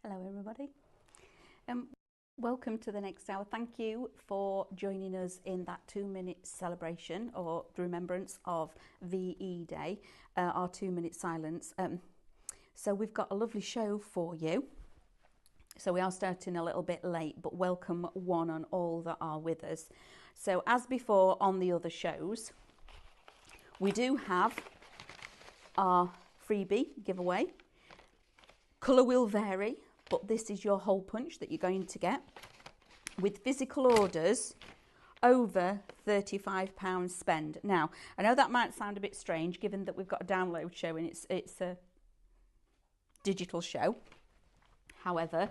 Hello everybody. Welcome to the next hour. Thank you for joining us in that 2-minute celebration or remembrance of VE Day, our 2-minute silence. So we've got a lovely show for you. So we are starting a little bit late, but welcome one and all that are with us. So as before on the other shows, we do have our freebie giveaway. Colour will vary, but this is your hole punch that you're going to get with physical orders over £35 spend. Now, I know that might sound a bit strange given that we've got a download show and it's a digital show. However,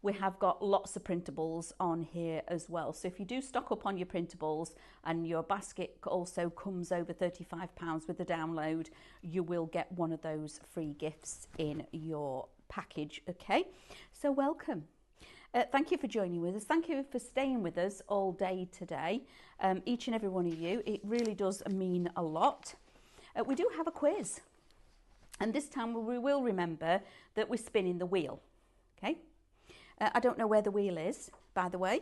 we have got lots of printables on here as well. So if you do stock up on your printables and your basket also comes over £35 with the download, you will get one of those free gifts in your package. Okay, so welcome. Thank you for joining with us. Thank you for staying with us all day today. Each and every one of you. It really does mean a lot. We do have a quiz. And this time we will remember that we're spinning the wheel. Okay. I don't know where the wheel is, by the way.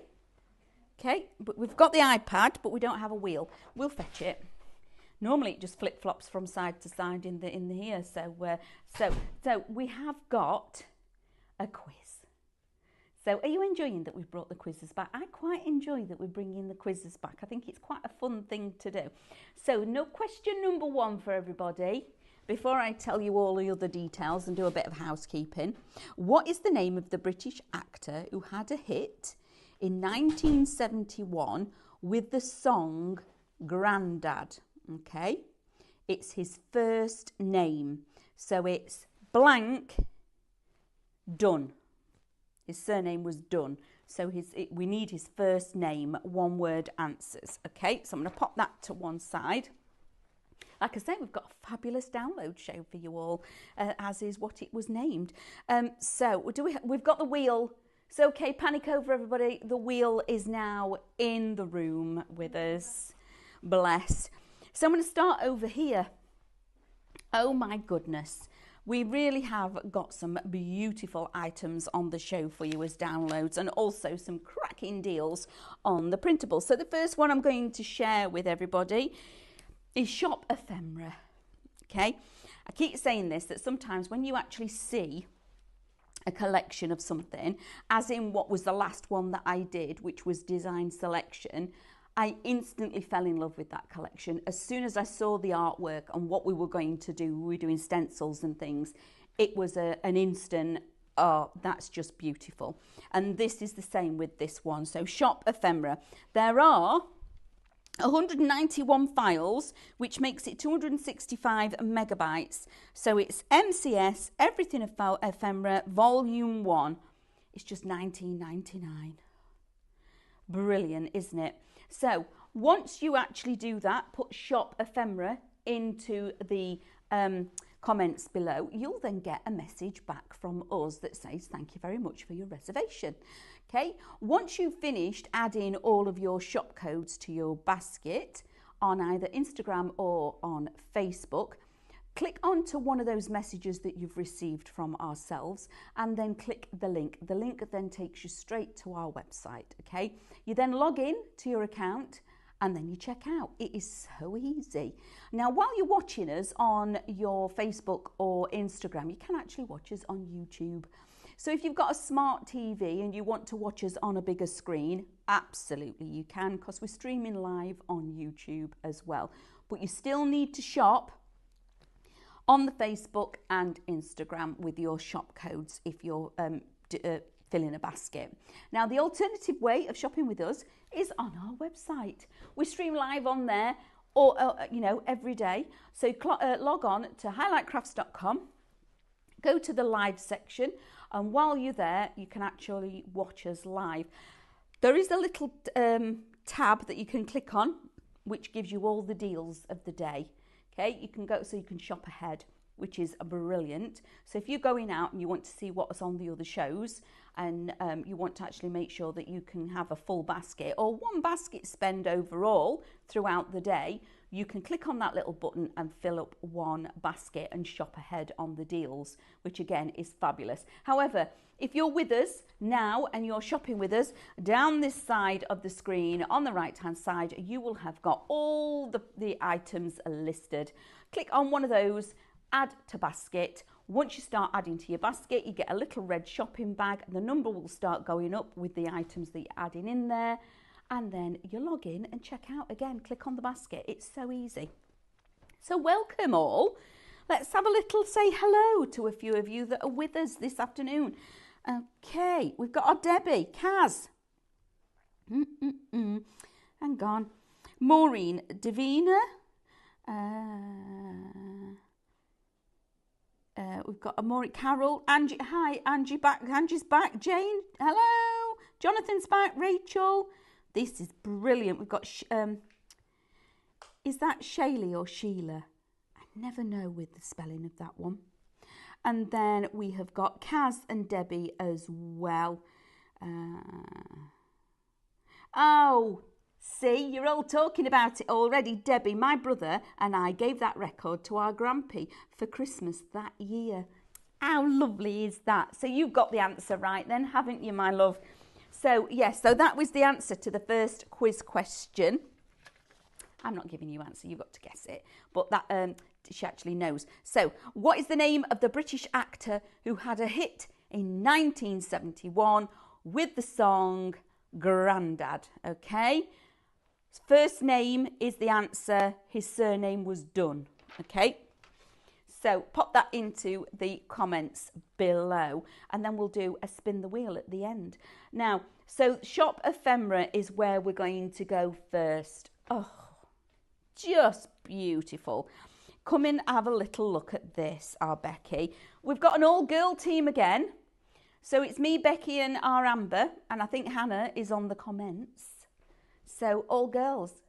Okay, but we've got the iPad, but we don't have a wheel. We'll fetch it. Normally it just flip-flops from side to side in the here. So we have got a quiz. So are you enjoying that we've brought the quizzes back? I quite enjoy that we're bringing the quizzes back. I think it's quite a fun thing to do. So no question number one for everybody. Before I tell you all the other details and do a bit of housekeeping, what is the name of the British actor who had a hit in 1971 with the song Grandad? Okay, it's his first name. So it's blank Dunn. His surname was Dunn. So we need his first name, one-word answers. Okay, so I'm going to pop that to one side. Like I say, we've got a fabulous download show for you all, as is what it was named. So we've got the wheel. So okay, panic over everybody. The wheel is now in the room with us. Bless. So I'm going to start over here. Oh my goodness. We really have got some beautiful items on the show for you as downloads and also some cracking deals on the printables. So the first one I'm going to share with everybody is Shop Ephemera. Okay, I keep saying this, that sometimes when you actually see a collection of something, as in what was the last one that I did, which was Design Selection, I instantly fell in love with that collection. As soon as I saw the artwork and what we were going to do, we were doing stencils and things, it was an instant, oh, that's just beautiful. And this is the same with this one. So Shop Ephemera. There are 191 files, which makes it 265 megabytes. So it's MCS, Everything Ephemera, Volume 1. It's just $19.99. Brilliant, isn't it? So once you actually do that, put Shop Ephemera into the comments below, you'll then get a message back from us that says thank you very much for your reservation. Okay, once you've finished adding all of your shop codes to your basket on either Instagram or on Facebook, click onto one of those messages that you've received from ourselves and then click the link. The link then takes you straight to our website. Okay, you then log in to your account and then you check out. It is so easy. Now, while you're watching us on your Facebook or Instagram, you can actually watch us on YouTube. So if you've got a smart TV and you want to watch us on a bigger screen, absolutely you can, because we're streaming live on YouTube as well. But you still need to shop on the Facebook and Instagram with your shop codes if you're filling a basket. Now, the alternative way of shopping with us is on our website. We stream live on there or every day. So log on to highlightcrafts.com, go to the live section, and while you're there, you can actually watch us live. There is a little tab that you can click on, which gives you all the deals of the day. Okay, you can go so you can shop ahead. which is brilliant. So if you're going out and you want to see what's on the other shows, and you want to actually make sure that you can have a full basket or one basket spend overall throughout the day, you can click on that little button and fill up one basket and shop ahead on the deals, which again is fabulous. However, if you're with us now and you're shopping with us, down this side of the screen on the right hand side, you will have got all the items listed. Click on one of those, add to basket. Once you start adding to your basket, you get a little red shopping bag and the number will start going up with the items that you're adding in there. And then you log in and check out again. Click on the basket. It's so easy. So welcome all. Let's have a little say hello to a few of you that are with us this afternoon. Okay, we've got our Debbie, Kaz. Hang on. Maureen, Davina. We've got a Maureen, Carol, Angie. Hi, Angie back. Angie's back. Jane, hello. Jonathan's back. Rachel. This is brilliant. We've got, is that Shaylee or Sheila? I never know with the spelling of that one. And then we have got Kaz and Debbie as well. Oh, see, you're all talking about it already. Debbie, my brother and I gave that record to our Grampy for Christmas that year. How lovely is that? So you've got the answer right then, haven't you, my love? So, yes, so that was the answer to the first quiz question. I'm not giving you answer, you've got to guess it. But that she actually knows. So, what is the name of the British actor who had a hit in 1971 with the song Grandad? Okay. His first name is the answer. His surname was Dunn. Okay. So pop that into the comments below and then we'll do a spin the wheel at the end. Now, so Shop Ephemera is where we're going to go first. Oh, just beautiful. Come in, have a little look at this, our Becky. We've got an all-girl team again. So it's me, Becky and our Amber, and I think Hannah is on the comments. So all girls.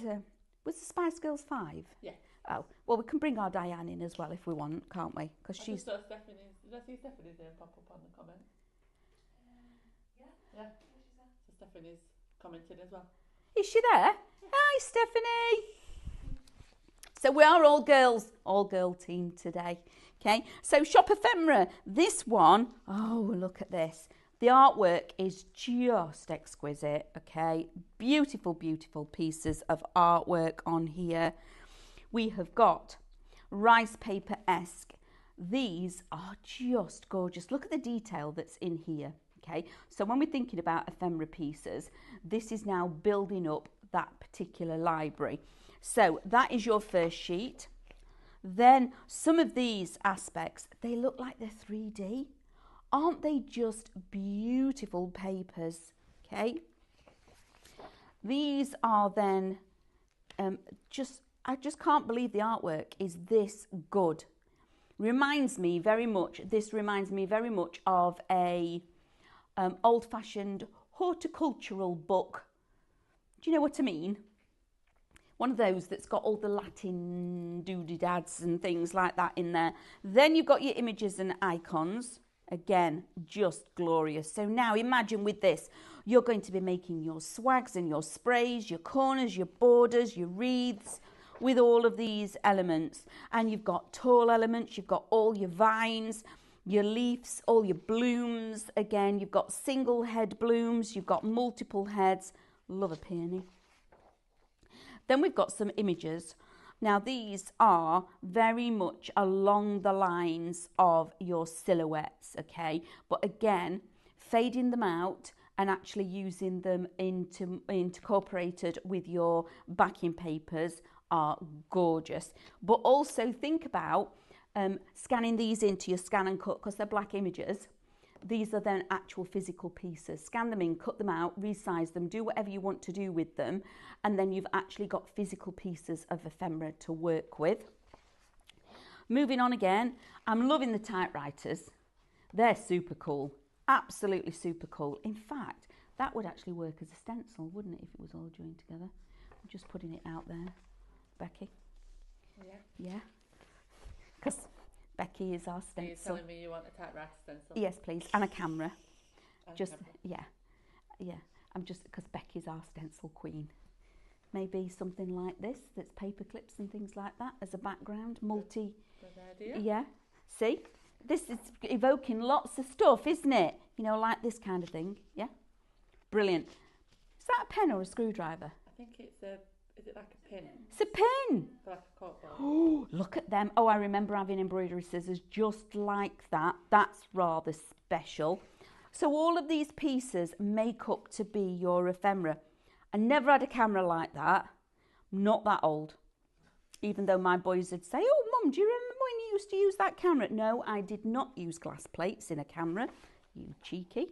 So, was the Spice Girls 5? Yeah. Oh, well, we can bring our Diane in as well if we want, can't we? Because she's... Did I see Stephanie's name pop up on the comment? Yeah. So Stephanie's commented as well. Is she there? Hi, Stephanie. So we are all girl team today. Okay, so Shop Ephemera. This one, oh, look at this. The artwork is just exquisite, okay? Beautiful, beautiful pieces of artwork on here. We have got rice paper-esque. These are just gorgeous. Look at the detail that's in here, okay? So when we're thinking about ephemera pieces, this is now building up that particular library. So that is your first sheet. Then some of these aspects, they look like they're 3D. Aren't they just beautiful papers, okay? These are then I just can't believe the artwork is this good. This reminds me very much of a old-fashioned horticultural book. Do you know what I mean? One of those that's got all the Latin doodads and things like that in there. Then you've got your images and icons. Again, just glorious. So now imagine with this, you're going to be making your swags and your sprays, your corners, your borders, your wreaths, with all of these elements. And you've got tall elements, you've got all your vines, your leaves, all your blooms. Again, you've got single head blooms, you've got multiple heads. Love a peony. Then we've got some images. Now these are very much along the lines of your silhouettes, okay? But again, fading them out and actually using them incorporated with your backing papers are gorgeous. But also think about scanning these into your scan and cut, because they're black images. These are then actual physical pieces. Scan them in, cut them out, resize them, do whatever you want to do with them, and then you've actually got physical pieces of ephemera to work with. Moving on again, I'm loving the typewriters. They're super cool, absolutely super cool. In fact, that would actually work as a stencil, wouldn't it, if it was all joined together? I'm just putting it out there, Becky. Yeah. Yeah. Because Becky is our Are you stencil. telling me you want a typewriter stencil? Yes, please, and a camera. And Just camera. yeah. I'm just because Becky's our stencil queen. Maybe something like this, that's paper clips and things like that as a background, multi. Good idea. Yeah. See, this is evoking lots of stuff, isn't it? You know, like this kind of thing. Yeah. Brilliant. Is that a pen or a screwdriver? I think it's a. Is it like a pin? It's a pin. For like a corkboard. Oh, look at them. Oh, I remember having embroidery scissors just like that. That's rather special. So all of these pieces make up to be your ephemera. I never had a camera like that. I'm not that old. Even though my boys would say, oh, Mum, do you remember when you used to use that camera? No, I did not use glass plates in a camera. You cheeky.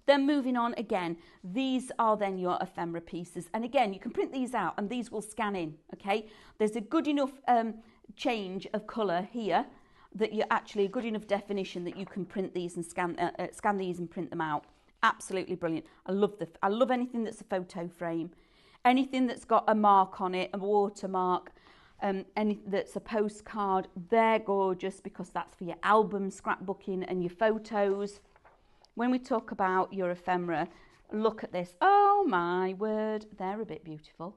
Then moving on again, these are then your ephemera pieces. And again, you can print these out and these will scan in, okay? There's a good enough change of colour here that you're actually a good enough definition that you can print these and scan these and print them out. Absolutely brilliant. I love anything that's a photo frame, anything that's got a mark on it, a watermark, anything that's a postcard. They're gorgeous because that's for your album scrapbooking and your photos. When we talk about your ephemera, look at this. Oh my word, they're a bit beautiful.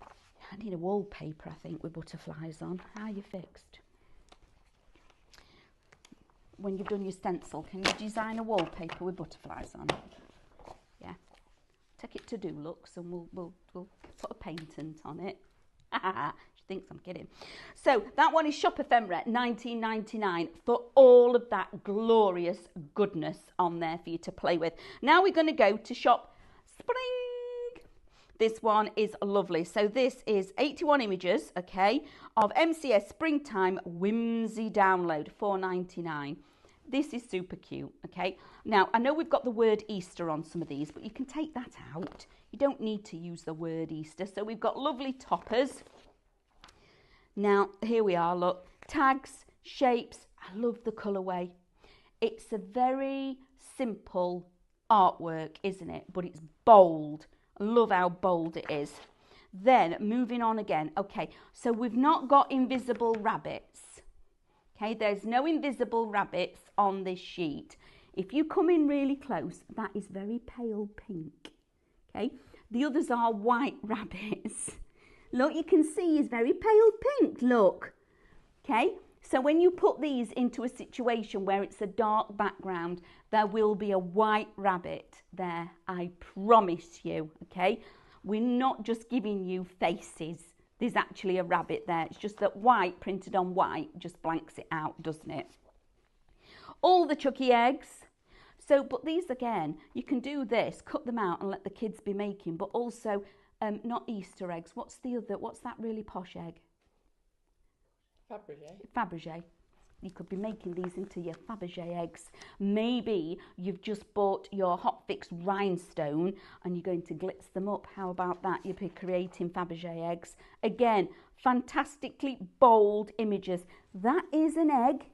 I need a wallpaper, I think, with butterflies on. How are you fixed? When you've done your stencil, can you design a wallpaper with butterflies on? Yeah. Take it to Dulux and we'll put a patent on it. She thinks I'm kidding. So that one is Shop Ephemera, $19.99 for all of that glorious goodness on there for you to play with. Now we're going to go to Shop Spring. This one is lovely. So this is 81 images, okay, of MCS Springtime Whimsy Download, $4.99. This is super cute, okay. Now, I know we've got the word Easter on some of these, but you can take that out. You don't need to use the word Easter. So we've got lovely toppers. Now, here we are, look. Tags, shapes. I love the colourway. It's a very simple artwork, isn't it? But it's bold. I love how bold it is. Then, moving on again. Okay, so we've not got invisible rabbits. Okay, there's no invisible rabbits on this sheet. If you come in really close, that is very pale pink. Okay, the others are white rabbits. Look, you can see is very pale pink, look. Okay, so when you put these into a situation where it's a dark background, there will be a white rabbit there, I promise you, okay? We're not just giving you faces. There's actually a rabbit there. It's just that white printed on white just blanks it out, doesn't it? All the Chucky eggs. So, but these again, you can do this, cut them out and let the kids be making, but also not Easter eggs. What's that really posh egg? Fabergé. Fabergé. You could be making these into your Fabergé eggs. Maybe you've just bought your Hot Fix rhinestone and you're going to glitz them up. How about that? You'll be creating Fabergé eggs. Again, fantastically bold images. That is an egg.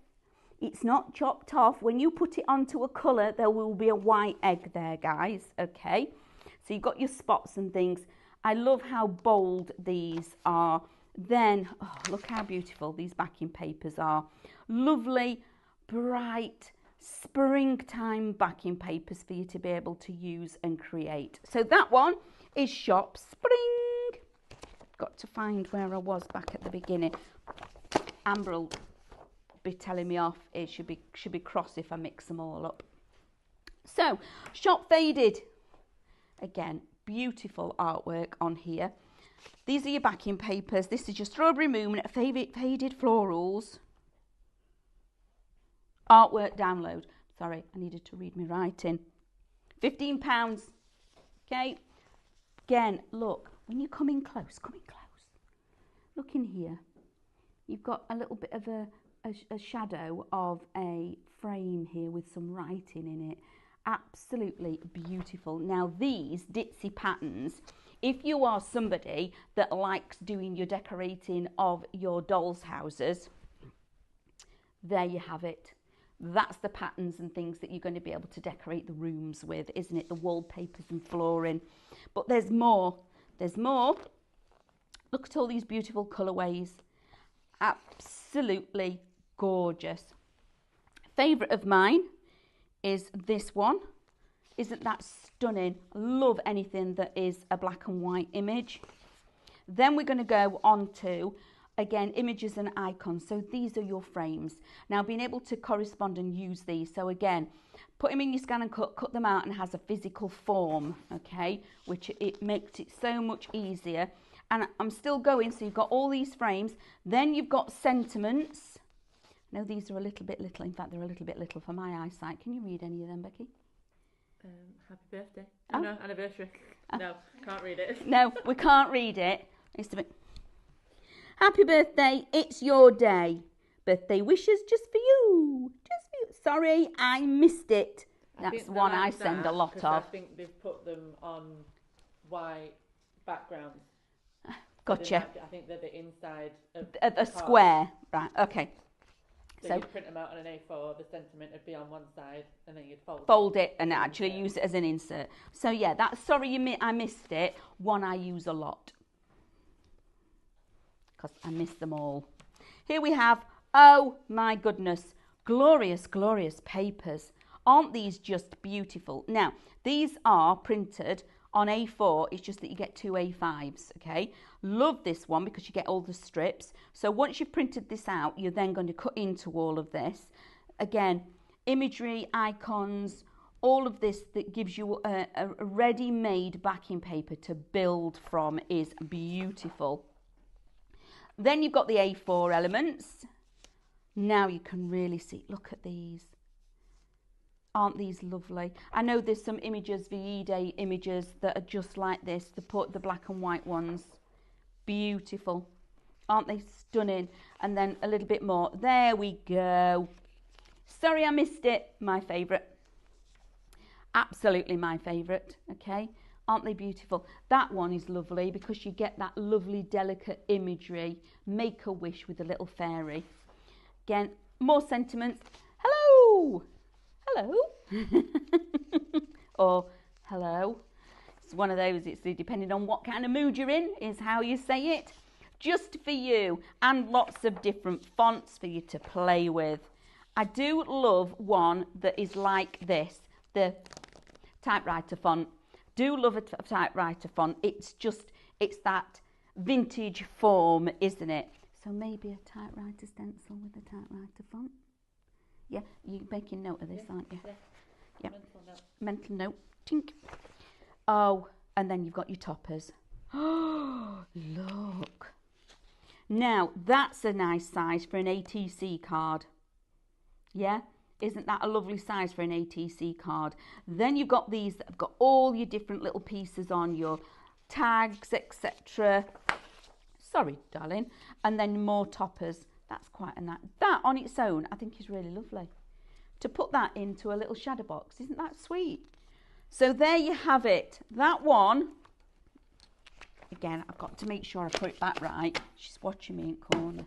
It's not chopped off. When you put it onto a colour, there will be a white egg there, guys. Okay? So you've got your spots and things. I love how bold these are. Then, oh, look how beautiful these backing papers are. Lovely, bright, springtime backing papers for you to be able to use and create. So that one is Shop Spring. Got to find where I was back at the beginning. Amber will be telling me off. It should be cross if I mix them all up. So, Shop Faded. Again, beautiful artwork on here. These are your backing papers. This is your Strawberry Moon Faded Florals. Artwork download. Sorry, I needed to read my writing. £15. Okay. Again, look, when you come in close, look in here. You've got a little bit of a shadow of a frame here with some writing in it. Absolutely beautiful. Now these ditzy patterns, if you are somebody that likes doing your decorating of your dolls' houses, there you have it. That's the patterns and things that you're going to be able to decorate the rooms with, isn't it? The wallpapers and flooring. But there's more. There's more. Look at all these beautiful colourways. Absolutely gorgeous. Favourite of mine is this one. Isn't that stunning? Love anything that is a black and white image. Then we're going to go on to, again, images and icons. So these are your frames. Now, being able to correspond and use these. So again, put them in your scan and cut them out, and has a physical form, okay, which it makes it so much easier. And I'm still going, so you've got all these frames. Then you've got sentiments. No, these are a little bit little. In fact, they're a little bit little for my eyesight. Can you read any of them, Becky? Happy birthday. Oh. No, anniversary. No, can't read it. No, we can't read it. It's a bit. Happy birthday, it's your day. Birthday wishes just for you. Just for you. Sorry, I missed it. That's the one I send a lot of. I think they've put them on white backgrounds. Gotcha. I think they're the inside of A square. Right, okay. So you'd print them out on an A4, the sentiment would be on one side, and then you'd fold it and actually use it as an insert. So yeah, that's, sorry I missed it. One I use a lot, because I miss them all. Here we have, oh my goodness, glorious, glorious papers. Aren't these just beautiful? Now, these are printed on A4, it's just that you get 2 A5s, okay? Love this one because you get all the strips. So once you've printed this out, you're then going to cut into all of this. Again, imagery, icons, all of this that gives you a ready-made backing paper to build from is beautiful. Then you've got the A4 elements. Now you can really see, look at these. Aren't these lovely? I know there's some images, VE Day images, that are just like this, the black and white ones. Beautiful. Aren't they stunning? And then a little bit more. There we go. Sorry I missed it. My favourite. Absolutely my favourite. Okay. Aren't they beautiful? That one is lovely because you get that lovely delicate imagery. Make a wish with a little fairy. Again, more sentiments. Hello. Hello. Or hello. It's one of those, it's depending on what kind of mood you're in, is how you say it. Just for you, and lots of different fonts for you to play with. I do love one that is like this, the typewriter font. Do love a typewriter font. It's that vintage form, isn't it? So maybe a typewriter stencil with a typewriter font. Yeah, you're making note of this, aren't you? Yeah. Mental note. Tink. Oh, and then you've got your toppers. Oh, look. Now, that's a nice size for an ATC card. Yeah? Isn't that a lovely size for an ATC card? Then you've got these that have got all your different little pieces on, your tags, etc. Sorry, darling. And then more toppers. That's quite a nice. That on its own, I think, is really lovely. To put that into a little shadow box, isn't that sweet? So there you have it. That one. Again, I've got to make sure I put it back right. She's watching me in corner.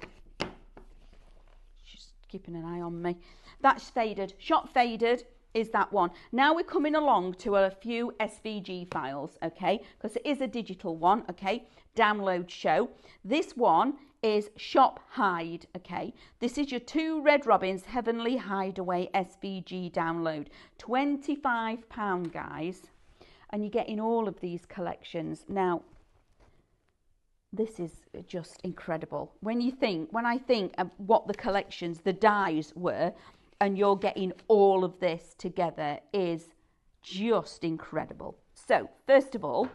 She's keeping an eye on me. That's faded. Shot faded is that one. Now we're coming along to a few SVG files, okay? Because it is a digital one, okay? Download show. This one is Shop Hide, okay? This is your 2 Red Robins Heavenly Hideaway SVG download. £25, guys. And you're getting all of these collections. Now, this is just incredible. When I think of what the collections, the dies were, and you're getting all of this together is just incredible. So, first of all,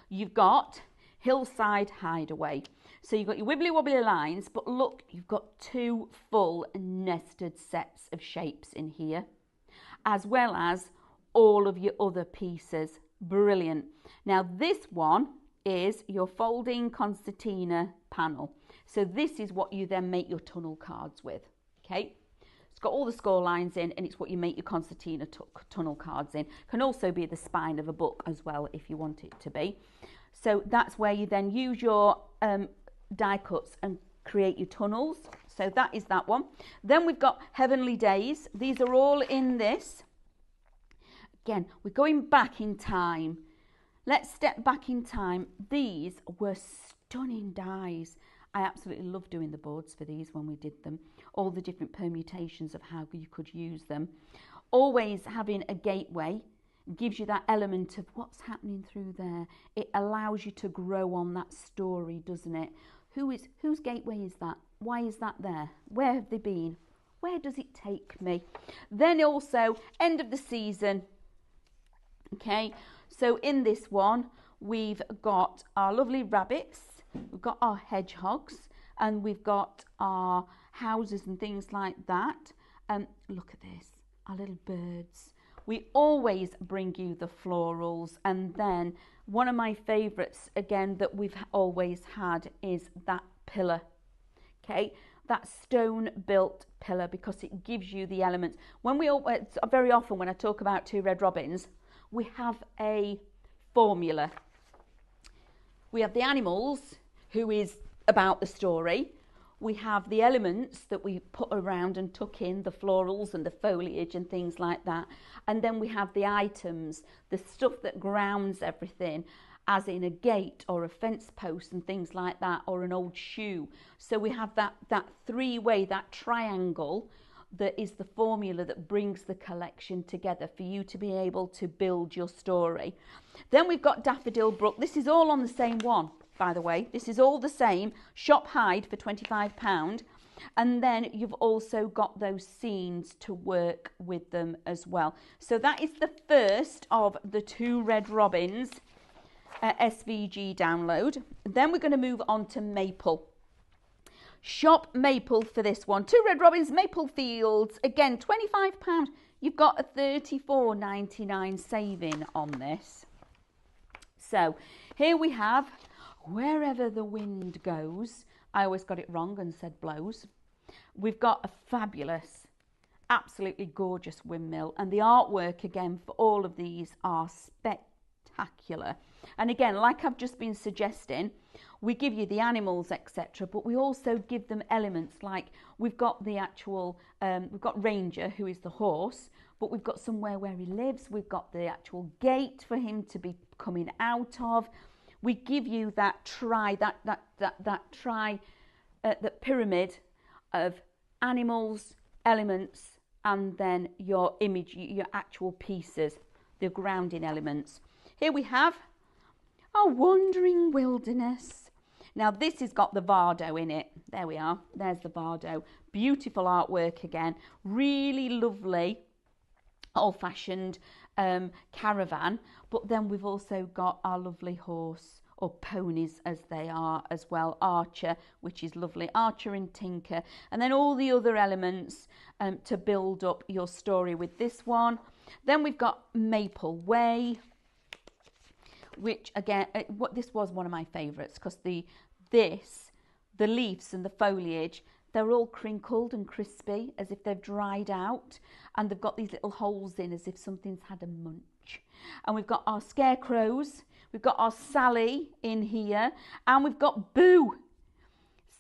you've got Hillside Hideaway. So you've got your wibbly wobbly lines, but look, you've got 2 full nested sets of shapes in here, as well as all of your other pieces. Brilliant. Now this one is your folding concertina panel. So this is what you then make your tunnel cards with, okay? It's got all the score lines in, and it's what you make your concertina tunnel cards in. Can also be the spine of a book as well if you want it to be. So that's where you then use your die cuts and create your tunnels. So that is that one. Then we've got Heavenly Days. These are all in this. Again, we're going back in time. Let's step back in time. These were stunning dies. I absolutely love doing the boards for these when we did them, all the different permutations of how you could use them. Always having a gateway gives you that element of what's happening through there. It allows you to grow on that story, doesn't it? Whose gateway is that? Why is that there? Where have they been? Where does it take me? Then also end of the season. Okay, so in this one we've got our lovely rabbits, we've got our hedgehogs, and we've got our houses and things like that. Look at this, our little birds. We always bring you the florals, and then one of my favourites again that we've always had is that pillar. Okay, that stone built pillar, because it gives you the elements. When we all, very often when I talk about Two Red Robins, we have a formula. We have the animals, who is about the story. We have the elements that we put around and tuck in, the florals and the foliage and things like that. And then we have the items, the stuff that grounds everything, as in a gate or a fence post and things like that, or an old shoe. So we have that three-way, that triangle, that is the formula that brings the collection together for you to be able to build your story. Then we've got Daffodil Brook. This is all on the same one, by the way. This is all the same. Shop Hyde for £25. And then you've also got those scenes to work with them as well. So that is the first of the Two Red Robins SVG download. Then we're going to move on to Maple. Shop Maple for this one. Two Red Robins Maple Fields. Again, £25. You've got a $34.99 saving on this. So here we have Wherever the Wind Goes. I always got it wrong and said blows. We've got a fabulous, absolutely gorgeous windmill. And the artwork again for all of these are spectacular. And again, like I've just been suggesting, we give you the animals, etc., but we also give them elements like we've got the actual, we've got Ranger, who is the horse, but we've got somewhere where he lives. We've got the actual gate for him to be coming out of. We give you that that pyramid of animals, elements, and then your image, your actual pieces, the grounding elements. Here we have our Wandering Wilderness. Now this has got the Vardo in it. There we are. There's the Vardo. Beautiful artwork again. Really lovely old-fashioned caravan. But then we've also got our lovely horse, or ponies as they are as well. Archer, which is lovely. Archer and Tinker. And then all the other elements to build up your story with this one. Then we've got Maple Way, which again, this was one of my favourites, because the leaves and the foliage, they're all crinkled and crispy as if they've dried out, and they've got these little holes in as if something's had a munch. And we've got our scarecrows, we've got our Sally in here, and we've got Boo.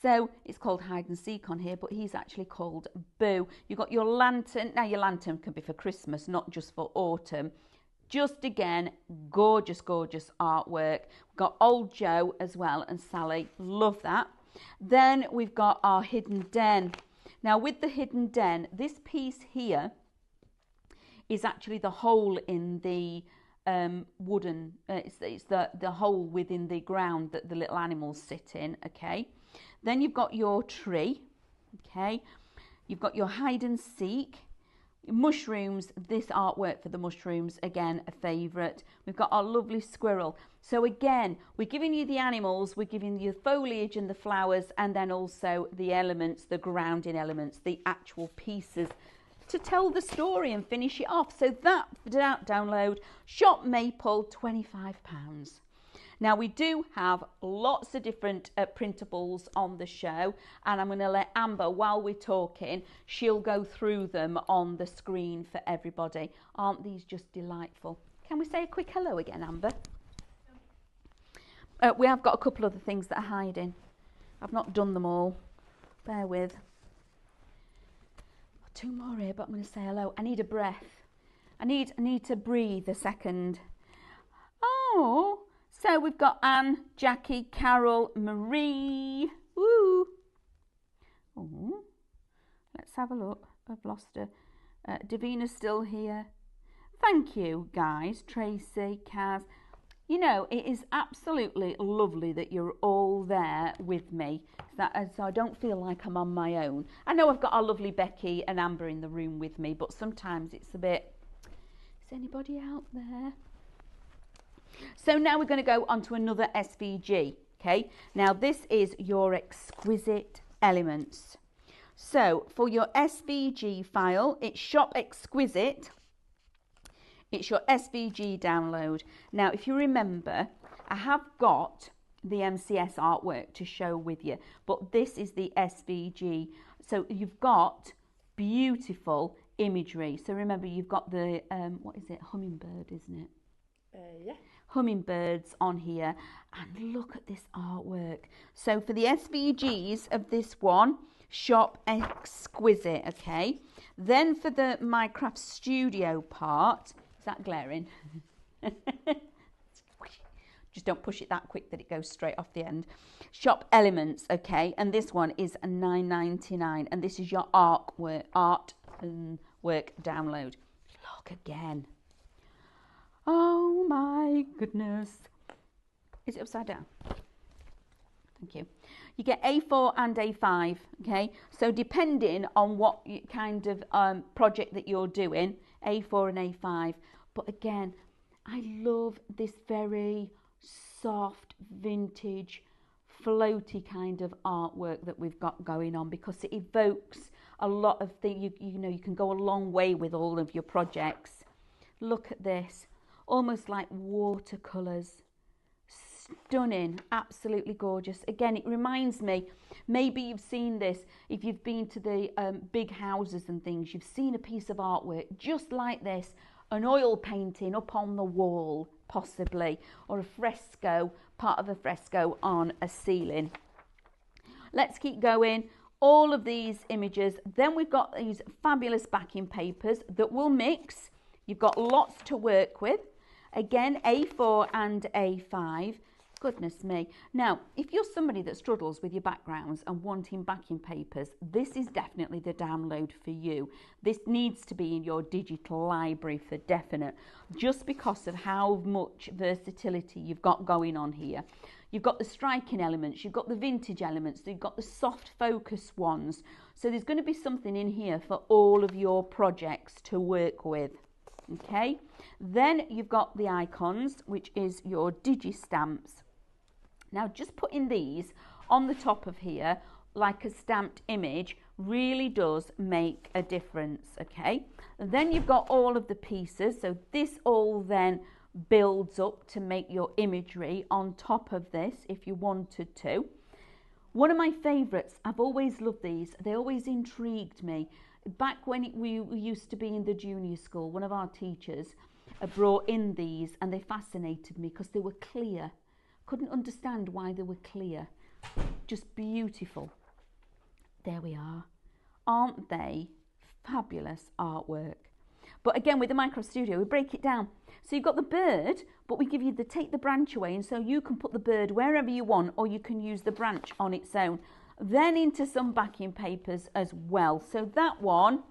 So it's called hide and seek on here, but he's actually called Boo. You've got your lantern. Now your lantern can be for Christmas, not just for autumn. Just again, gorgeous, gorgeous artwork. We've got Old Joe as well, and Sally. Love that. Then we've got our Hidden Den. Now with the Hidden Den, this piece here is actually the hole in the wooden, it's the hole within the ground that the little animals sit in, okay. Then you've got your tree, okay. You've got your hide and seek. Mushrooms, this artwork for the mushrooms, again a favourite. We've got our lovely squirrel. So again, we're giving you the animals, we're giving you the foliage and the flowers, and then also the elements, the grounding elements, the actual pieces to tell the story and finish it off. So that download, Shop Maple, £25. Now we do have lots of different printables on the show, and I'm going to let Amber, while we're talking, she'll go through them on the screen for everybody. Aren't these just delightful? Can we say a quick hello again, Amber? We have got a couple of the things that are hiding. I've not done them all. Bear with. Two more here, but I'm going to say hello. I need a breath. I need to breathe a second. Oh, so we've got Anne, Jackie, Carol, Marie. Woo! Oh, let's have a look. I've lost her. Davina's still here. Thank you, guys. Tracy, Kaz. You know, it is absolutely lovely that you're all there with me, so I don't feel like I'm on my own. I know I've got our lovely Becky and Amber in the room with me, but sometimes it's a bit, is anybody out there? So now we're going to go on to another SVG, okay? Now this is your exquisite elements. So for your SVG file, it's Shop Exquisite. It's your SVG download. Now, if you remember, I have got the MCS artwork to show with you, but this is the SVG. So you've got beautiful imagery. So remember, you've got the, what is it? Hummingbird, isn't it? Yeah. Hummingbirds on here. And look at this artwork. So for the SVGs of this one, Shop Exquisite, okay? Then for the Minecraft Studio part, is that glaring? Just don't push it that quick that it goes straight off the end. Shop Elements, okay? And this one is $9.99. And this is your art work download. Look again. Oh my goodness. Is it upside down? Thank you. You get A4 and A5, okay? So depending on what kind of project that you're doing, A4 and A5. But again, I love this very soft, vintage, floaty kind of artwork that we've got going on, because it evokes a lot of things. You know, you can go a long way with all of your projects. Look at this, almost like watercolours. Stunning, absolutely gorgeous. Again, it reminds me, maybe you've seen this, if you've been to the big houses and things, you've seen a piece of artwork just like this, an oil painting up on the wall, possibly, or a fresco, part of a fresco on a ceiling. Let's keep going. All of these images. Then we've got these fabulous backing papers that will mix. You've got lots to work with. Again, A4 and A5. Goodness me. Now, if you're somebody that struggles with your backgrounds and wanting backing papers, this is definitely the download for you. This needs to be in your digital library for definite, just because of how much versatility you've got going on here. You've got the striking elements, you've got the vintage elements, you've got the soft focus ones. So there's going to be something in here for all of your projects to work with. Okay, then you've got the icons, which is your digi-stamps. Now, just putting these on the top of here, like a stamped image, really does make a difference, okay? And then you've got all of the pieces, so this all then builds up to make your imagery on top of this, if you wanted to. One of my favourites, I've always loved these, they always intrigued me. Back when we used to be in the junior school, one of our teachers brought in these, and they fascinated me because they were clear. Couldn't understand why they were clear. Just beautiful. There we are. Aren't they fabulous artwork? But again, with the Minecraft Studio, we break it down. So you've got the bird, but we give you the take the branch away, and so you can put the bird wherever you want, or you can use the branch on its own. Then into some backing papers as well. So that one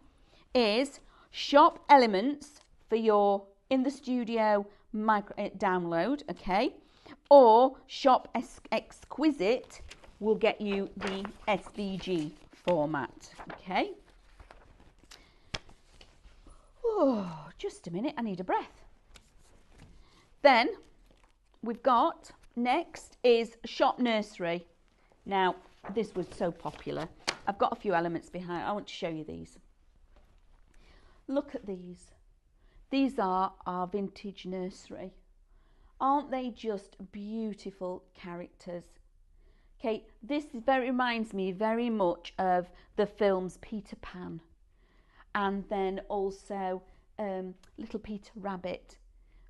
is Shop Elements for your in the studio download, okay? Or Shop Exquisite will get you the SVG format, okay? Oh, just a minute, I need a breath. Then we've got, next is Shop Nursery. Now, this was so popular. I've got a few elements behind. I want to show you these. Look at these. These are our vintage nursery. Aren't they just beautiful characters? Okay, this reminds me very much of the films Peter Pan, and then also Little Peter Rabbit,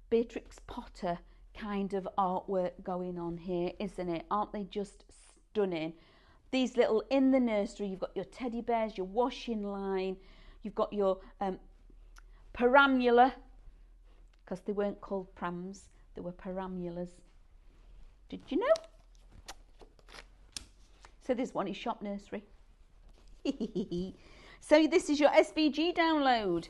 Beatrix Potter kind of artwork going on here, isn't it? Aren't they just stunning? These little, in the nursery, you've got your teddy bears, your washing line, you've got your paramula, because they weren't called prams, they were paramulas. Did you know? So this one is Shop Nursery. So this is your SVG download.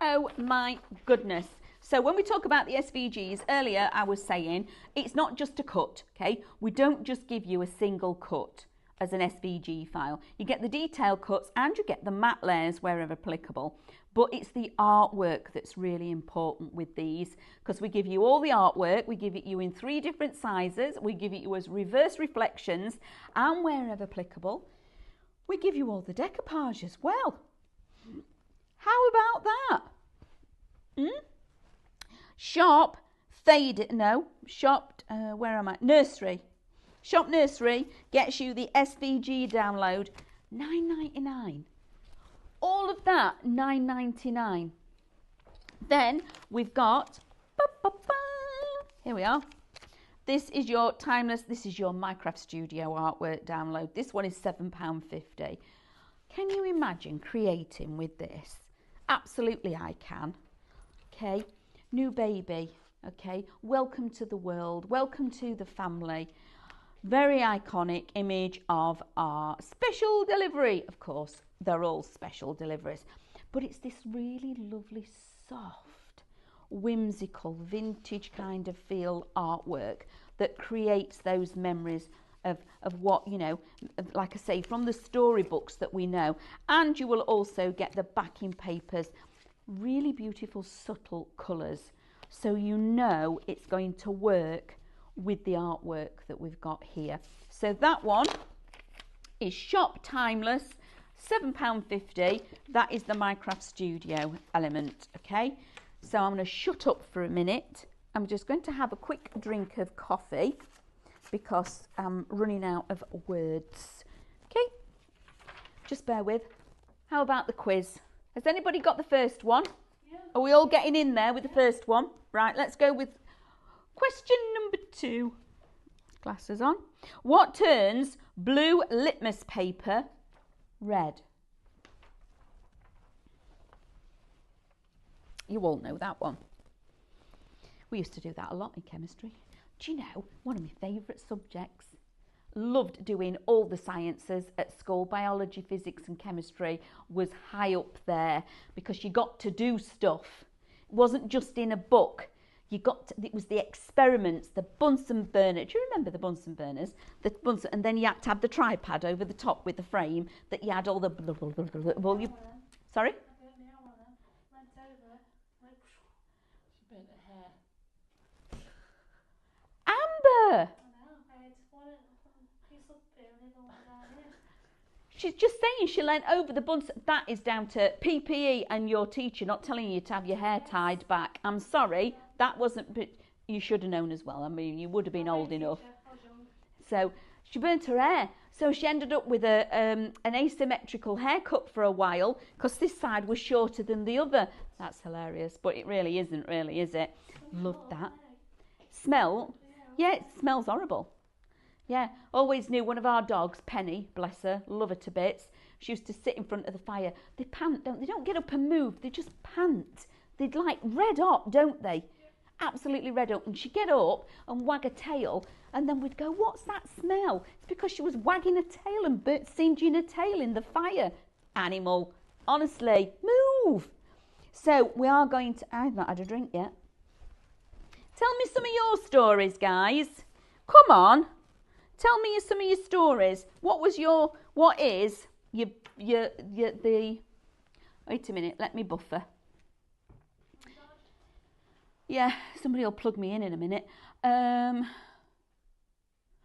Oh my goodness. So when we talk about the SVGs, earlier I was saying it's not just a cut, okay? We don't just give you a single cut as an SVG file. You get the detail cuts and you get the matte layers wherever applicable. But it's the artwork that's really important with these, because we give you all the artwork, we give it you in 3 different sizes, we give it you as reverse reflections, and wherever applicable, we give you all the decoupage as well. How about that? Shop Nursery. Shop Nursery gets you the SVG download, $9.99. All of that, $9.99. Then we've got, here we are. This is your Timeless, this is your Minecraft Studio artwork download. This one is £7.50. Can you imagine creating with this? Absolutely I can. Okay, new baby. Okay, welcome to the world, welcome to the family. Very iconic image of our special delivery. Of course, they're all special deliveries, but it's this really lovely, soft, whimsical, vintage kind of feel artwork that creates those memories of what, you know, like I say, from the storybooks that we know. And you will also get the backing papers, really beautiful, subtle colours, so you know it's going to work with the artwork that we've got here. So that one is Shop Timeless, £7.50. That is the Minecraft Studio element, okay? So I'm going to shut up for a minute. I'm just going to have a quick drink of coffee because I'm running out of words. Okay, just bear with. How about the quiz? Has anybody got the first one? Yeah. Are we all getting in there with the first one? Right, let's go with question number 2. Glasses on. What turns blue litmus paper red? You all know that one. We used to do that a lot in chemistry. Do you know, one of my favourite subjects? Loved doing all the sciences at school. Biology, physics and chemistry was high up there because you got to do stuff. It wasn't just in a book. It was the experiments, the Bunsen burner. Do you remember the Bunsen burners? And then you had to have the tripod over the top with the frame that you had all the volume. Sorry? She burnt her hair. Amber! She's just saying she leant over the Bunsen. That is down to PPE and your teacher not telling you to have your hair tied back. I'm sorry, that wasn't, but you should have known as well. I mean, you would have been old enough. So she burnt her hair. So she ended up with an asymmetrical haircut for a while because this side was shorter than the other. That's hilarious, but it really isn't, really, is it? Love that. Smell? Yeah, it smells horrible. Yeah, always knew one of our dogs, Penny, bless her, love her to bits. She used to sit in front of the fire. They pant, don't they? Don't get up and move. They just pant. They'd like red hot, don't they? Absolutely red hot. And she'd get up and wag her tail, and then we'd go, what's that smell? It's because she was wagging her tail and singeing her tail in the fire. Animal, honestly, move. So we are going to, I've not had a drink yet. Tell me some of your stories, guys. Come on. Tell me some of your stories. What is the, wait a minute, let me buffer. Yeah, somebody will plug me in a minute.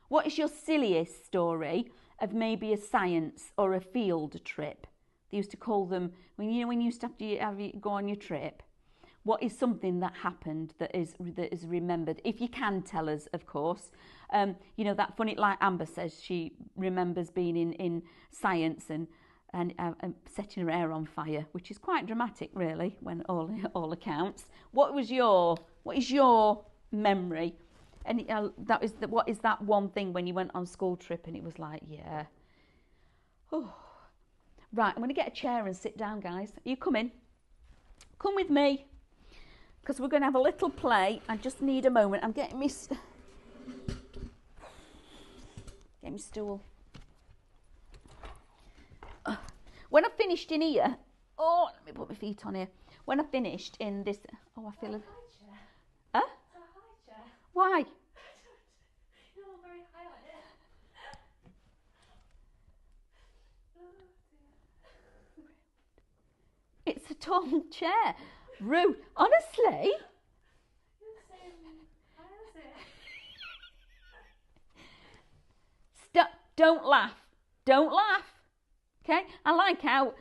What is your silliest story of maybe a science or a field trip? They used to call them, when you used to have to go on your trip. What is something that happened that is remembered? If you can tell us, of course. You know, that funny, like Amber says, she remembers being in science and setting her hair on fire, which is quite dramatic, really, when all accounts. What is your memory? And what is that one thing when you went on school trip and it was like, yeah. Oh. Right, I'm going to get a chair and sit down, guys. Are you coming? Come with me. Because we're going to have a little play. I just need a moment. I'm getting me stool. When I finished in here, oh, let me put my feet on here. When I finished in this, oh, I feel a... Huh? It's a high chair. Why? You're all very high on it. Oh dear. It's a tall chair. Rude. Honestly. You're the same height as it. Stop. Don't laugh. Don't laugh. Okay? I like how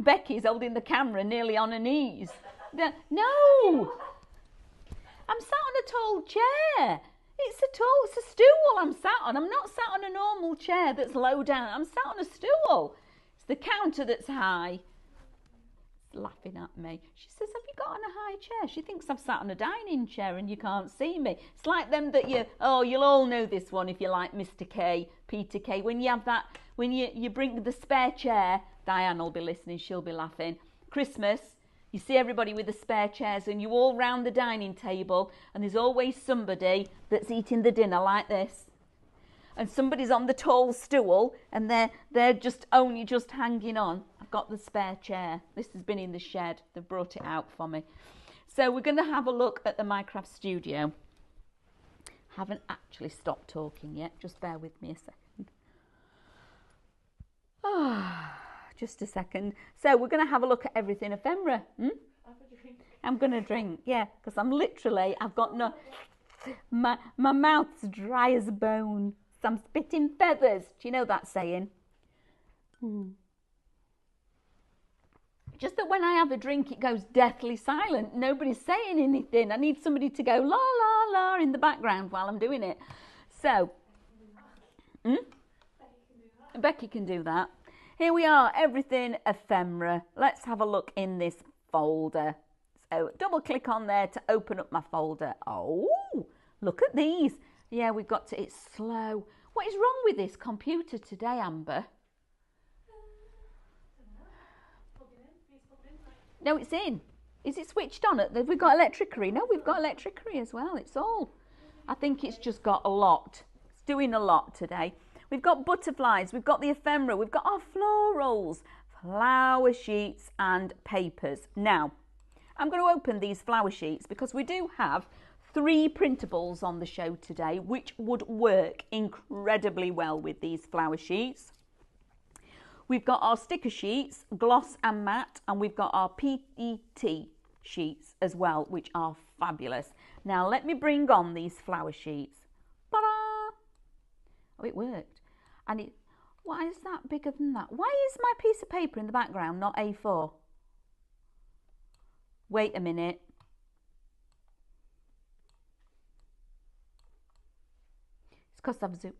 Becky's holding the camera nearly on her knees. No! I'm sat on a tall chair. It's a stool I'm sat on. I'm not sat on a normal chair that's low down. I'm sat on a stool. It's the counter that's high. It's laughing at me. She says, have you got on a high chair? She thinks I've sat on a dining chair and you can't see me. It's like them that you'll all know this one if you like Mr. K, Peter K. When you have that, when you bring the spare chair, Diane will be listening, she'll be laughing. Christmas, you see everybody with the spare chairs and you all round the dining table and there's always somebody that's eating the dinner like this. And somebody's on the tall stool and they're just only just hanging on. I've got the spare chair. This has been in the shed. They've brought it out for me. So we're going to have a look at the Minecraft studio. Haven't actually stopped talking yet. Just bear with me a second. Just a second. So we're going to have a look at everything ephemera. Have a drink. I'm going to drink, yeah, because I've got no... My mouth's dry as a bone. So I'm spitting feathers. Do you know that saying? Just that when I have a drink, it goes deathly silent. Nobody's saying anything. I need somebody to go la, la, la in the background while I'm doing it. So, Becky can do that. Here we are, everything ephemera. Let's have a look in this folder. So double click on there to open up my folder. Oh, look at these. Yeah, we've got to, it's slow. What is wrong with this computer today, Amber? No, it's in. Is it switched on? Have we got electricity? No, we've got electricity as well. It's all. I think it's just got a lot. It's doing a lot today. We've got butterflies. We've got the ephemera. We've got our florals, flower sheets and papers. Now, I'm going to open these flower sheets because we do have 3 printables on the show today, which would work incredibly well with these flower sheets. We've got our sticker sheets, gloss and matte, and we've got our PET sheets as well, which are fabulous. Now, let me bring on these flower sheets. Ta-da! Oh, it worked. And why is that bigger than that? Why is my piece of paper in the background not A4? Wait a minute. It's because I've zoomed.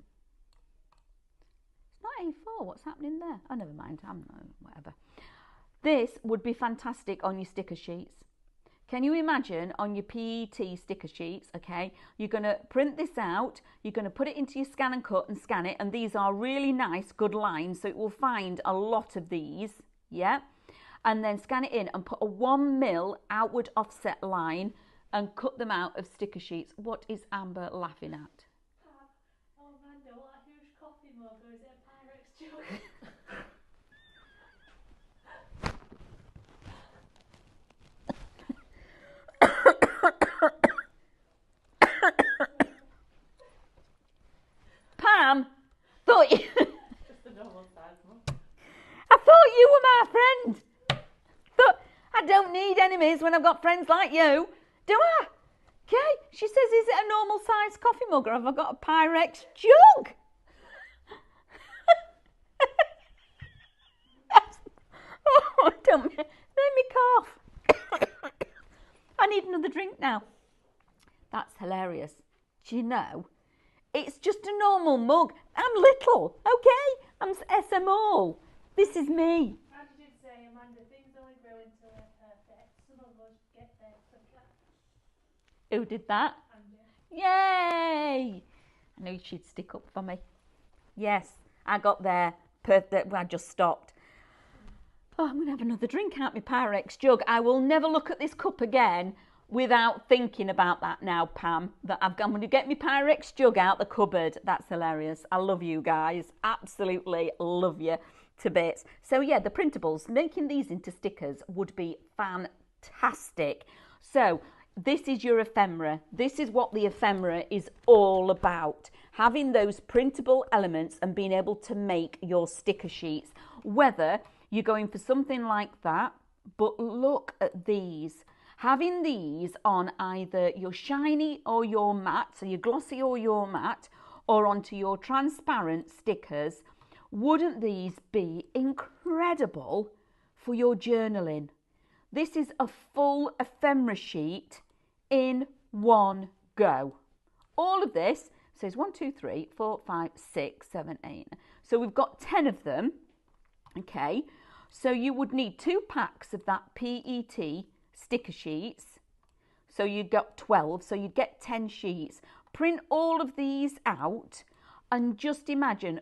It's not A4. What's happening there? Oh, never mind. Whatever. This would be fantastic on your sticker sheets. Can you imagine on your PET sticker sheets, okay, you're going to print this out, you're going to put it into your scan and cut and scan it, and these are really nice, good lines, so it will find a lot of these, yeah, and then scan it in and put a 1mm outward offset line and cut them out of sticker sheets. What is Amber laughing at? Oh, Amanda, what a huge coffee mug, or is it a Pyrex jug? Pam, thought you... Just a normal size one. I thought you were my friend. Thought I don't need enemies when I've got friends like you. Do I? Okay. She says, is it a normal size coffee mug or have I got a Pyrex jug? Oh, don't make me cough. I need another drink now. That's hilarious. Do you know? It's just a normal mug. I'm little, okay? I'm SMall. This is me. As you did say, Amanda, things only grow until they're perfect. Some of us get there quicker. Who did that? Amanda. Yay! I knew she'd stick up for me. Yes, I got there. Perfect. I just stopped. Oh, I'm going to have another drink out my Pyrex jug. I will never look at this cup again without thinking about that now, Pam. That I'm going to get my Pyrex jug out the cupboard. That's hilarious. I love you guys. Absolutely love you. to bits. So yeah, the printables, making these into stickers would be fantastic. So this is your ephemera. This is what the ephemera is all about. Having those printable elements and being able to make your sticker sheets. Whether you're going for something like that, but look at these. Having these on either your shiny or your matte, so your glossy or your matte, or onto your transparent stickers, wouldn't these be incredible for your journaling? This is a full ephemera sheet in one go. All of this says 1, 2, 3, 4, 5, 6, 7, 8. So we've got 10 of them. Okay, so you would need 2 packs of that PET sticker sheets. So you've got 12, so you'd get 10 sheets. Print all of these out and just imagine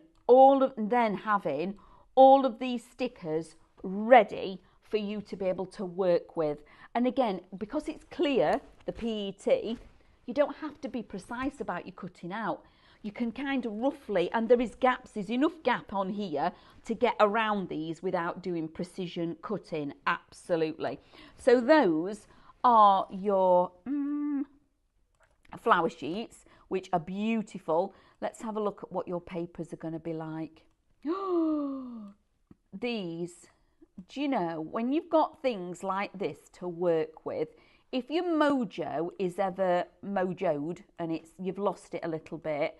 then having all of these stickers ready for you to be able to work with. And again, because it's clear, the PET, you don't have to be precise about your cutting out. You can kind of roughly, and there is gaps, there's enough gap on here to get around these without doing precision cutting, absolutely. So those are your flower sheets, which are beautiful. Let's have a look at what your papers are going to be like. These, do you know, when you've got things like this to work with, if your mojo is ever mojoed and you've lost it a little bit,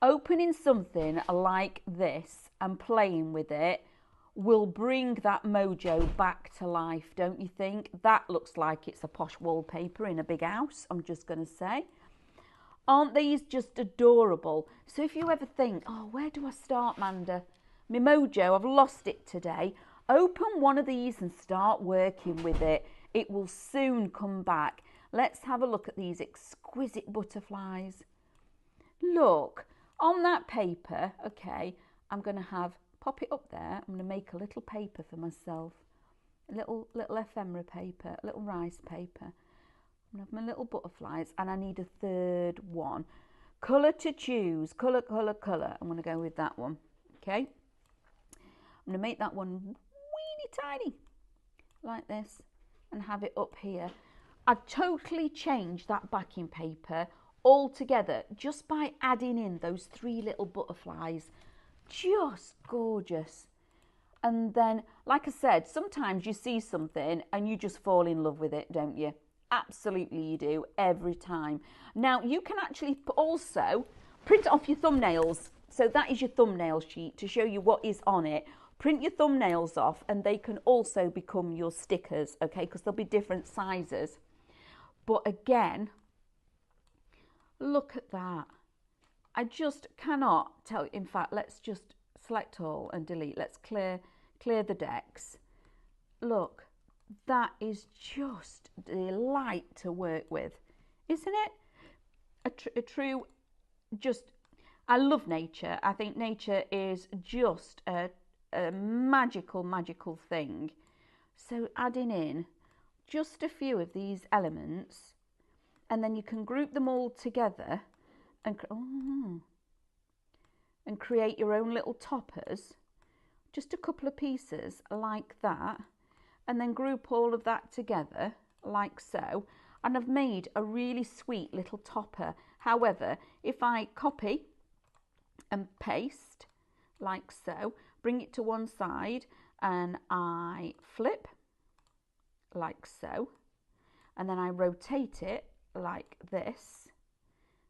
opening something like this and playing with it will bring that mojo back to life, don't you think? That looks like it's a posh wallpaper in a big house, I'm just going to say. Aren't these just adorable? So if you ever think, oh, where do I start, Manda? My mojo, I've lost it today. Open one of these and start working with it. It will soon come back. Let's have a look at these exquisite butterflies. Look, on that paper, okay, I'm going to pop it up there. I'm going to make a little paper for myself. A little ephemera paper, a little rice paper. I'm going to have my little butterflies, and I need a third one. Colour to choose. Colour, colour, colour. I'm going to go with that one. Okay. I'm going to make that one weeny tiny, like this, and have it up here. I've totally changed that backing paper altogether just by adding in those 3 little butterflies. Just gorgeous. And then, like I said, sometimes you see something and you just fall in love with it, don't you? Absolutely you do, every time. Now, you can actually also print off your thumbnails. So that is your thumbnail sheet to show you what is on it. Print your thumbnails off and they can also become your stickers, okay? Because there'll be different sizes. But again, look at that. I just cannot tell you. In fact, let's just select all and delete. Let's clear the decks. Look, that is just a delight to work with, isn't it? A true, just, I love nature. I think nature is just a magical thing. So adding in just a few of these elements, and then you can group them all together and create your own little toppers. Just a couple of pieces like that, and then group all of that together like so, and I've made a really sweet little topper. However, if I copy and paste like so, bring it to one side, and I flip like so, and then I rotate it like this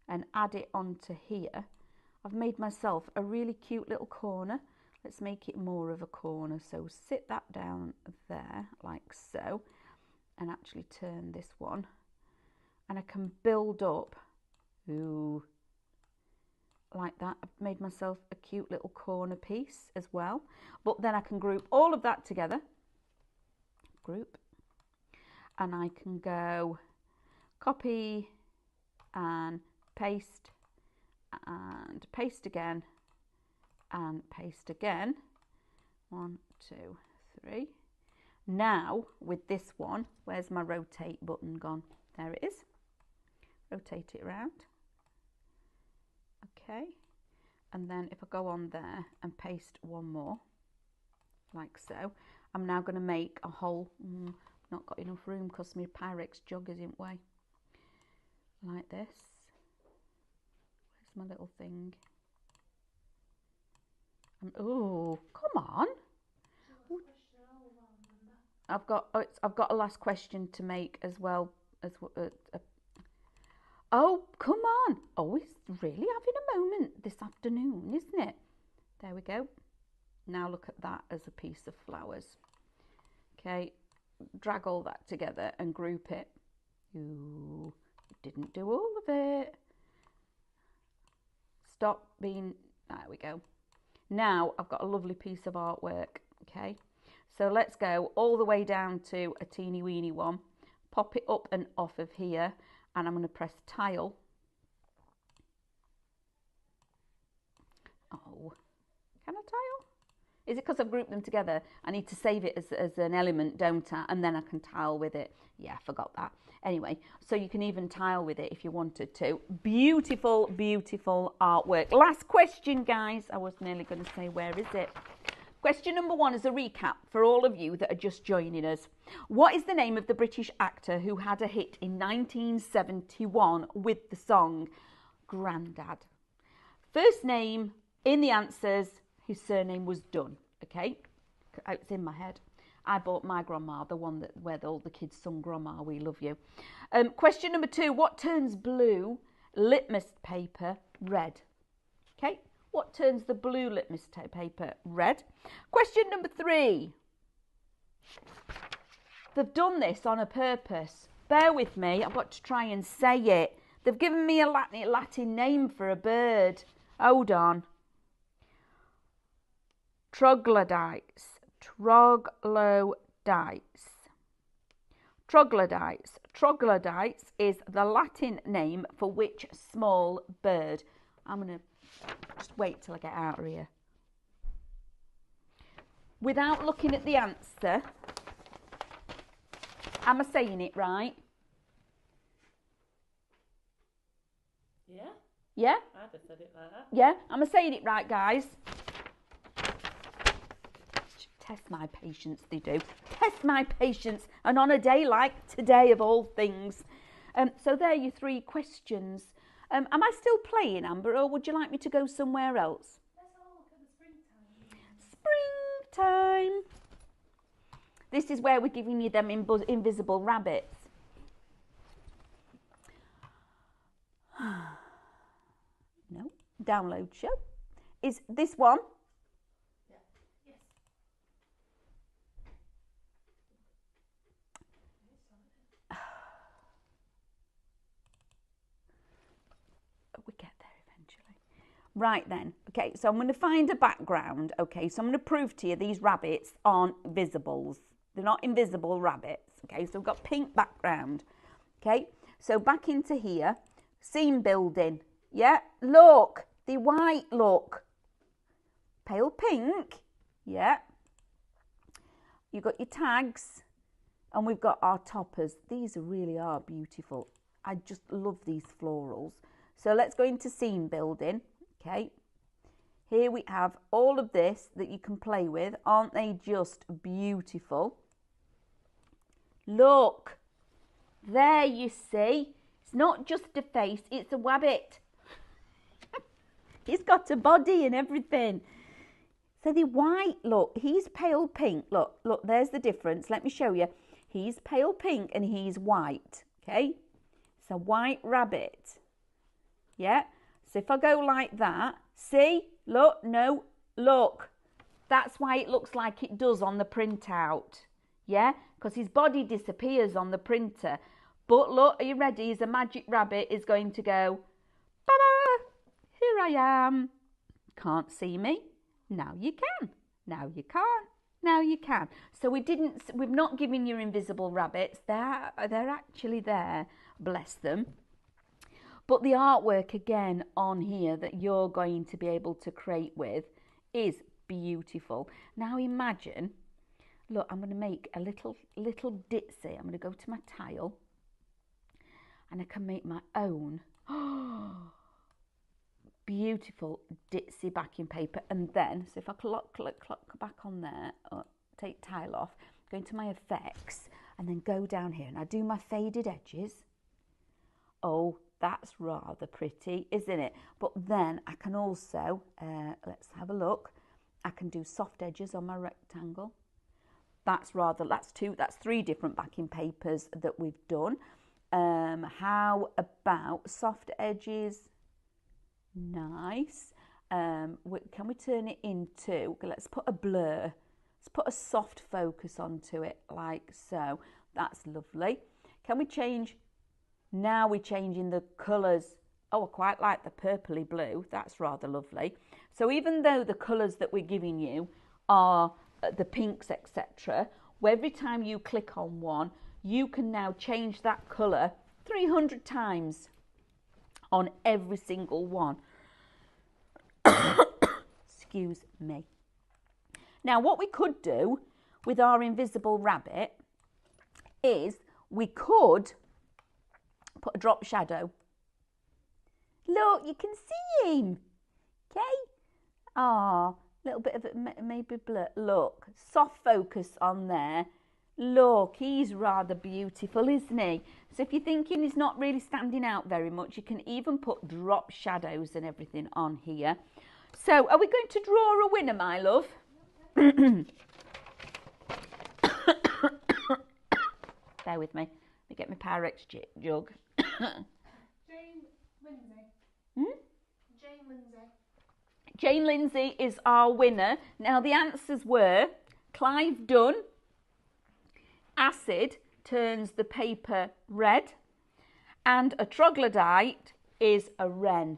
and add it onto here, I've made myself a really cute little corner. Let's make it more of a corner. So sit that down there like so, and actually turn this one, and I can build up, like that. I've made myself a cute little corner piece as well. But then I can group all of that together, group, and I can go copy and paste again and paste again. 1, 2, 3. Now with this one, where's my rotate button gone? There it is. Rotate it around. Okay, and then if I go on there and paste one more, like so. I'm now going to make a hole. Not got enough room because my Pyrex jug is in the way. Like this. Where's my little thing? Oh, come on! I've got a last question to make as well as oh, come on! Oh, it's really having a moment this afternoon, isn't it? There we go. Now look at that as a piece of flowers. Okay, drag all that together and group it. Ooh, didn't do all of it. Stop being, there we go. Now I've got a lovely piece of artwork, okay? So let's go all the way down to a teeny weeny one, pop it up and off of here, and I'm going to press tile. Oh, can I tile? Is it because I've grouped them together? I need to save it as an element, don't I? And then I can tile with it. Yeah, I forgot that. Anyway, so you can even tile with it if you wanted to. Beautiful, beautiful artwork. Last question, guys. I was nearly going to say, where is it? Question number 1 is a recap for all of you that are just joining us. What is the name of the British actor who had a hit in 1971 with the song Grandad? First name in the answers, his surname was Dunn, okay? It's in my head. I bought my grandma, the one where all the kids sung Grandma, we love you. Question number 2, what turns blue litmus paper red? Okay, what turns the blue litmus paper red? Question number 3. They've done this on a purpose. Bear with me, I've got to try and say it. They've given me a Latin name for a bird. Hold on. Troglodytes. Troglodytes. Troglodytes. Troglodytes is the Latin name for which small bird? I'm going to just wait till I get out of here. Without looking at the answer, am I saying it right? Yeah. Yeah? I'd have said it like that. Yeah? Am I saying it right, guys? Test my patience, they do. Test my patience. And on a day like today, of all things. So there are your 3 questions. Am I still playing, Amber, or would you like me to go somewhere else? Let's have a look at the springtime. Springtime. This is where we're giving you them invisible rabbits. No. Download show. Is this one? Yeah. Yes. We get there eventually. Right then. Okay, so I'm going to find a background. Okay, so I'm going to prove to you these rabbits aren't visibles. They're not invisible rabbits. Okay, so we've got pink background. Okay, so back into here. Scene building. Yeah, look. The white, look. Pale pink. Yeah. You've got your tags. And we've got our toppers. These really are beautiful. I just love these florals. So let's go into scene building. Okay. Here we have all of this that you can play with. Aren't they just beautiful? Look. There you see. It's not just a face, it's a wabbit. He's got a body and everything. So the white, look, he's pale pink. Look, there's the difference. Let me show you. He's pale pink and he's white. Okay. It's a white rabbit. Yeah. So if I go like that, see, look, no, look. That's why it looks like it does on the printout. Yeah. Because his body disappears on the printer. But look, are you ready? His magic rabbit is going to go, ba-da, here I am. Can't see me. Now you can. Now you can't. Now you can. So we've not given you invisible rabbits. They're actually there. Bless them. But the artwork again on here that you're going to be able to create with is beautiful. Now imagine, look, I'm going to make a little ditzy. I'm going to go to my tile and I can make my own. beautiful ditzy backing paper. And then, so if I clock back on there, take tile off, go into my effects, and then go down here, and I do my faded edges. Oh, that's rather pretty, isn't it? But then I can also, let's have a look, I can do soft edges on my rectangle. That's 3 different backing papers that we've done. How about soft edges? Nice. Can we turn it into, let's put a blur. Let's put a soft focus onto it like so. That's lovely. Can we change? Now we're changing the colours. Oh, I quite like the purpley blue. That's rather lovely. So even though the colours that we're giving you are the pinks, etc., every time you click on one, you can now change that colour 300 times on every single one. Excuse me. Now, what we could do with our invisible rabbit is we could put a drop shadow. Look, you can see him. Okay? Ah, little bit of it, maybe blur. Look, soft focus on there. Look, he's rather beautiful, isn't he? So if you're thinking he's not really standing out very much, you can even put drop shadows and everything on here. So are we going to draw a winner, my love? Bear with me. Let me get my Pyrex jug. Jane Lindsay. Jane Lindsay. Jane Lindsay is our winner. Now the answers were Clive Dunn. Acid turns the paper red, and a troglodyte is a wren.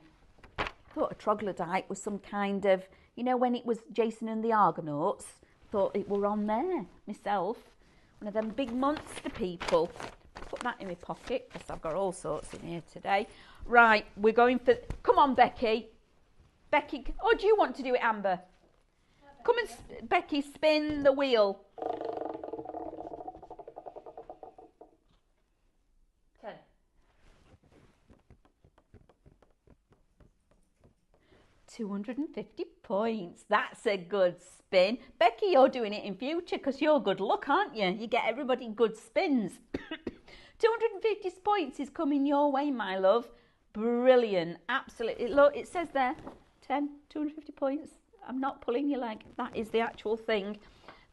I thought a troglodyte was some kind of, you know, when it was Jason and the Argonauts, thought it were on there myself. One of them big monster people. Put that in my pocket because I've got all sorts in here today. Right, we're going for, come on Becky. Becky, oh, do you want to do it, Amber? Come and, Becky, spin the wheel. 10. £250 points. That's a good spin. Becky, you're doing it in future because you're good luck, aren't you? You get everybody good spins. 250 points is coming your way, my love. Brilliant. Absolutely. Look, it says there, 250 points. I'm not pulling your leg. That is the actual thing.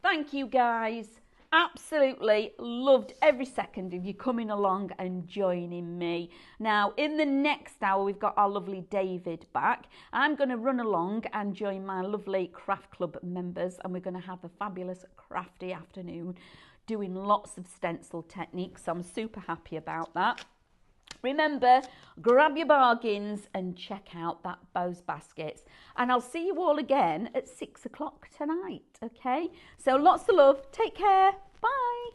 Thank you, guys. Absolutely loved every second of you coming along and joining me. Now, in the next hour, we've got our lovely David back. I'm going to run along and join my lovely craft club members, and we're going to have a fabulous crafty afternoon doing lots of stencil techniques. So I'm super happy about that. Remember, grab your bargains and check out that Bows Baskets. And I'll see you all again at 6 o'clock tonight, okay? So lots of love. Take care. Bye.